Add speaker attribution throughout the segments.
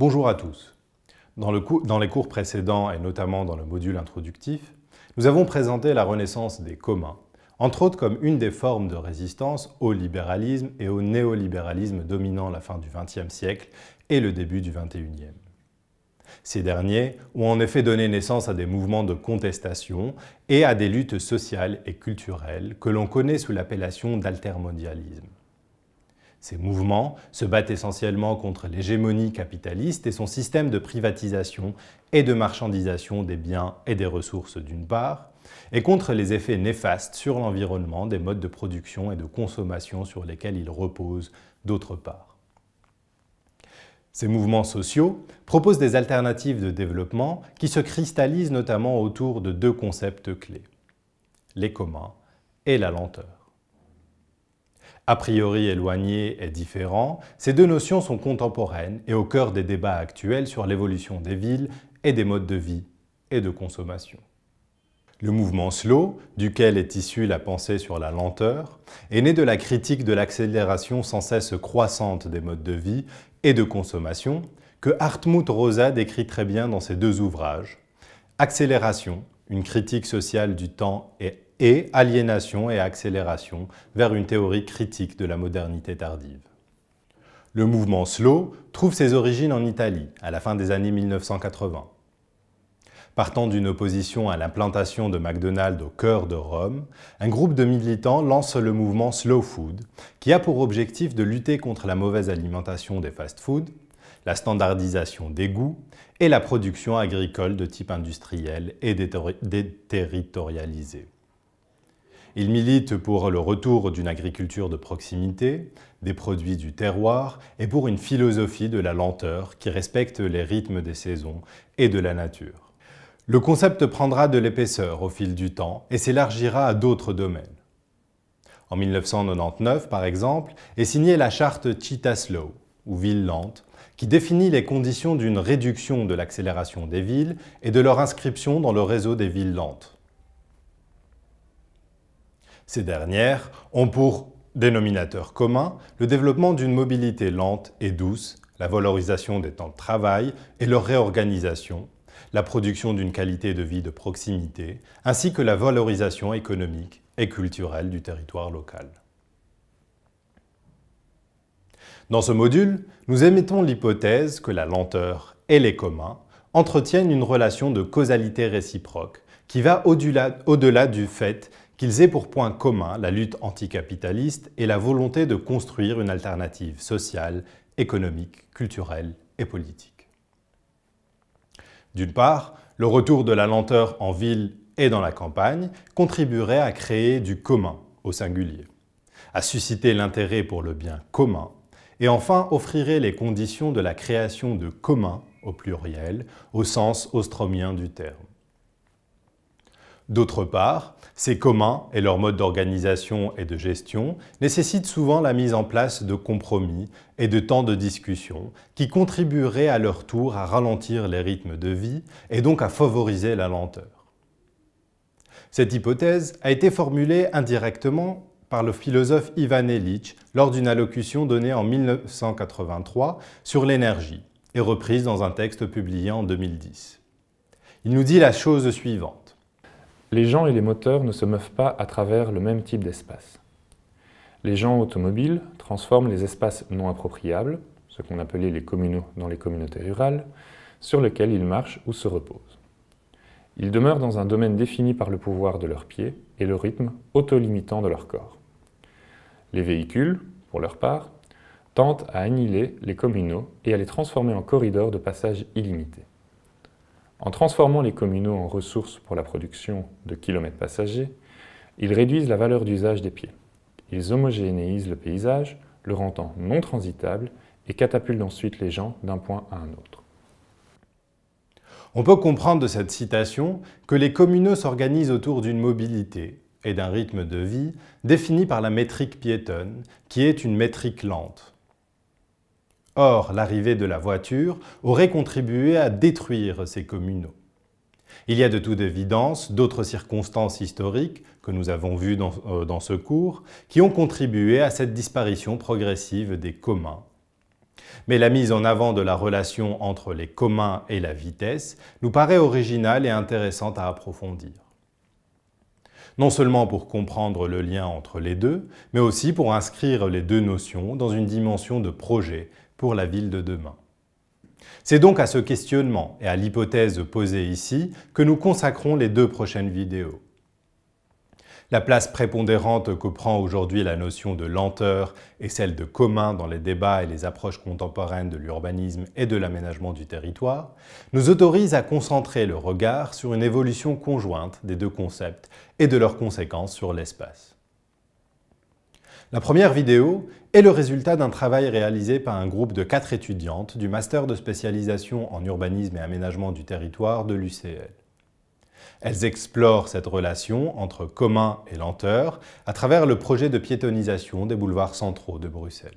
Speaker 1: Bonjour à tous. Dans les cours précédents et notamment dans le module introductif, nous avons présenté la renaissance des communs, entre autres comme une des formes de résistance au libéralisme et au néolibéralisme dominant la fin du XXe siècle et le début du XXIe. Ces derniers ont en effet donné naissance à des mouvements de contestation et à des luttes sociales et culturelles que l'on connaît sous l'appellation d'altermondialisme. Ces mouvements se battent essentiellement contre l'hégémonie capitaliste et son système de privatisation et de marchandisation des biens et des ressources d'une part, et contre les effets néfastes sur l'environnement des modes de production et de consommation sur lesquels ils reposent d'autre part. Ces mouvements sociaux proposent des alternatives de développement qui se cristallisent notamment autour de deux concepts clés, les communs et la lenteur. A priori éloignés et différents, ces deux notions sont contemporaines et au cœur des débats actuels sur l'évolution des villes et des modes de vie et de consommation. Le mouvement slow, duquel est issue la pensée sur la lenteur, est né de la critique de l'accélération sans cesse croissante des modes de vie et de consommation que Hartmut Rosa décrit très bien dans ses deux ouvrages, Accélération, une critique sociale du temps et aliénation et accélération vers une théorie critique de la modernité tardive. Le mouvement slow trouve ses origines en Italie, à la fin des années 1980. Partant d'une opposition à l'implantation de McDonald's au cœur de Rome, un groupe de militants lance le mouvement Slow Food, qui a pour objectif de lutter contre la mauvaise alimentation des fast-foods, la standardisation des goûts et la production agricole de type industriel et déterritorialisée. Il milite pour le retour d'une agriculture de proximité, des produits du terroir et pour une philosophie de la lenteur qui respecte les rythmes des saisons et de la nature. Le concept prendra de l'épaisseur au fil du temps et s'élargira à d'autres domaines. En 1999, par exemple, est signée la charte Città Slow, ou Ville lente, qui définit les conditions d'une réduction de l'accélération des villes et de leur inscription dans le réseau des villes lentes. Ces dernières ont pour dénominateur commun le développement d'une mobilité lente et douce, la valorisation des temps de travail et leur réorganisation, la production d'une qualité de vie de proximité, ainsi que la valorisation économique et culturelle du territoire local. Dans ce module, nous émettons l'hypothèse que la lenteur et les communs entretiennent une relation de causalité réciproque qui va au-delà du fait qu'ils aient pour point commun la lutte anticapitaliste et la volonté de construire une alternative sociale, économique, culturelle et politique. D'une part, le retour de la lenteur en ville et dans la campagne contribuerait à créer du commun au singulier, à susciter l'intérêt pour le bien commun et enfin offrirait les conditions de la création de communs au pluriel, au sens austromien du terme. D'autre part, ces communs et leur mode d'organisation et de gestion nécessitent souvent la mise en place de compromis et de temps de discussion qui contribueraient à leur tour à ralentir les rythmes de vie et donc à favoriser la lenteur. Cette hypothèse a été formulée indirectement par le philosophe Ivan Illich lors d'une allocution donnée en 1983 sur l'énergie et reprise dans un texte publié en 2010. Il nous dit la chose suivante.
Speaker 2: Les gens et les moteurs ne se meuvent pas à travers le même type d'espace. Les gens automobiles transforment les espaces non appropriables, ce qu'on appelait les communaux dans les communautés rurales, sur lesquels ils marchent ou se reposent. Ils demeurent dans un domaine défini par le pouvoir de leurs pieds et le rythme autolimitant de leur corps. Les véhicules, pour leur part, tentent à annihiler les communaux et à les transformer en corridors de passage illimités. En transformant les communaux en ressources pour la production de kilomètres passagers, ils réduisent la valeur d'usage des pieds. Ils homogénéisent le paysage, le rendant non transitable et catapultent ensuite les gens d'un point à un autre.
Speaker 1: On peut comprendre de cette citation que les communaux s'organisent autour d'une mobilité et d'un rythme de vie défini par la métrique piétonne, qui est une métrique lente. Or, l'arrivée de la voiture aurait contribué à détruire ces communaux. Il y a de toute évidence d'autres circonstances historiques que nous avons vues dans ce cours qui ont contribué à cette disparition progressive des communs Mais la mise en avant de la relation entre les communs et la vitesse nous paraît originale et intéressante à approfondir. Non seulement pour comprendre le lien entre les deux, mais aussi pour inscrire les deux notions dans une dimension de projet pour la ville de demain. C'est donc à ce questionnement et à l'hypothèse posée ici que nous consacrons les 2 prochaines vidéos. La place prépondérante que prend aujourd'hui la notion de lenteur et celle de commun dans les débats et les approches contemporaines de l'urbanisme et de l'aménagement du territoire nous autorise à concentrer le regard sur une évolution conjointe des 2 concepts et de leurs conséquences sur l'espace. La première vidéo est le résultat d'un travail réalisé par un groupe de 4 étudiantes du master de spécialisation en urbanisme et aménagement du territoire de l'UCL. Elles explorent cette relation entre commun et lenteur à travers le projet de piétonisation des boulevards centraux de Bruxelles.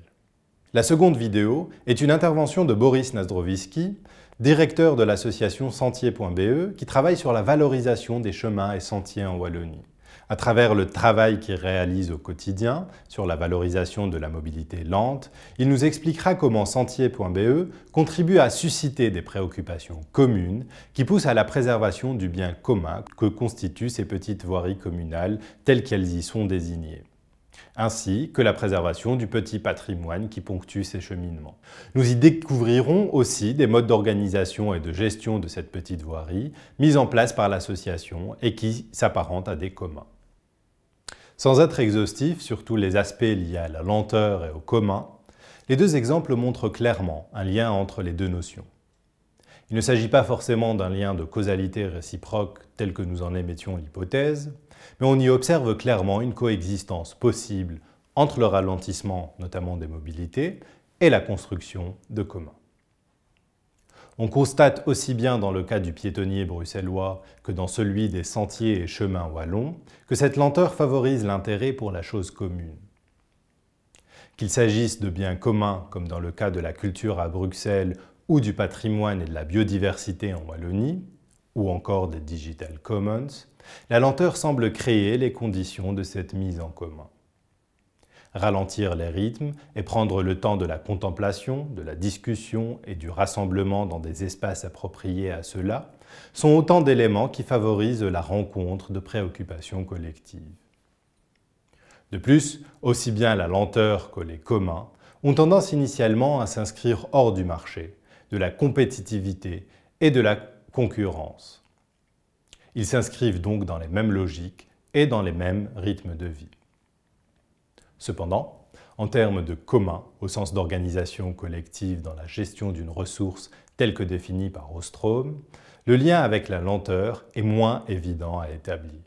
Speaker 1: La seconde vidéo est une intervention de Boris Nazdrowiski, directeur de l'association Sentier.be, qui travaille sur la valorisation des chemins et sentiers en Wallonie. À travers le travail qu'il réalise au quotidien sur la valorisation de la mobilité lente, il nous expliquera comment Sentier.be contribue à susciter des préoccupations communes qui poussent à la préservation du bien commun que constituent ces petites voiries communales telles qu'elles y sont désignées, ainsi que la préservation du petit patrimoine qui ponctue ces cheminements. Nous y découvrirons aussi des modes d'organisation et de gestion de cette petite voirie mis en place par l'association et qui s'apparentent à des communs. Sans être exhaustif sur tous les aspects liés à la lenteur et au commun, les 2 exemples montrent clairement un lien entre les 2 notions. Il ne s'agit pas forcément d'un lien de causalité réciproque tel que nous en émettions l'hypothèse, mais on y observe clairement une coexistence possible entre le ralentissement, notamment des mobilités, et la construction de communs. On constate aussi bien dans le cas du piétonnier bruxellois que dans celui des sentiers et chemins wallons que cette lenteur favorise l'intérêt pour la chose commune. Qu'il s'agisse de biens communs comme dans le cas de la culture à Bruxelles ou du patrimoine et de la biodiversité en Wallonie, ou encore des Digital Commons, la lenteur semble créer les conditions de cette mise en commun. Ralentir les rythmes et prendre le temps de la contemplation, de la discussion et du rassemblement dans des espaces appropriés à cela sont autant d'éléments qui favorisent la rencontre de préoccupations collectives. De plus, aussi bien la lenteur que les communs ont tendance initialement à s'inscrire hors du marché, de la compétitivité et de la concurrence. Ils s'inscrivent donc dans les mêmes logiques et dans les mêmes rythmes de vie. Cependant, en termes de commun, au sens d'organisation collective dans la gestion d'une ressource telle que définie par Ostrom, le lien avec la lenteur est moins évident à établir.